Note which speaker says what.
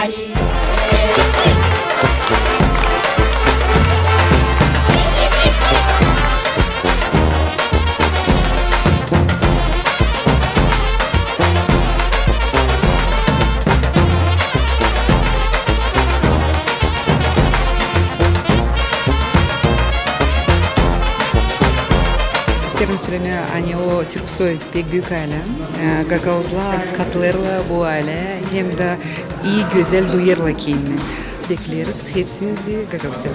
Speaker 1: İsterim söylemeye hani o Türksoy pek büyük aile. Gagavuzlar katılırlar bu aile. Hem de iyi güzel duyarlar kendini. Bekleriz hepsinizi Gagavuz'da.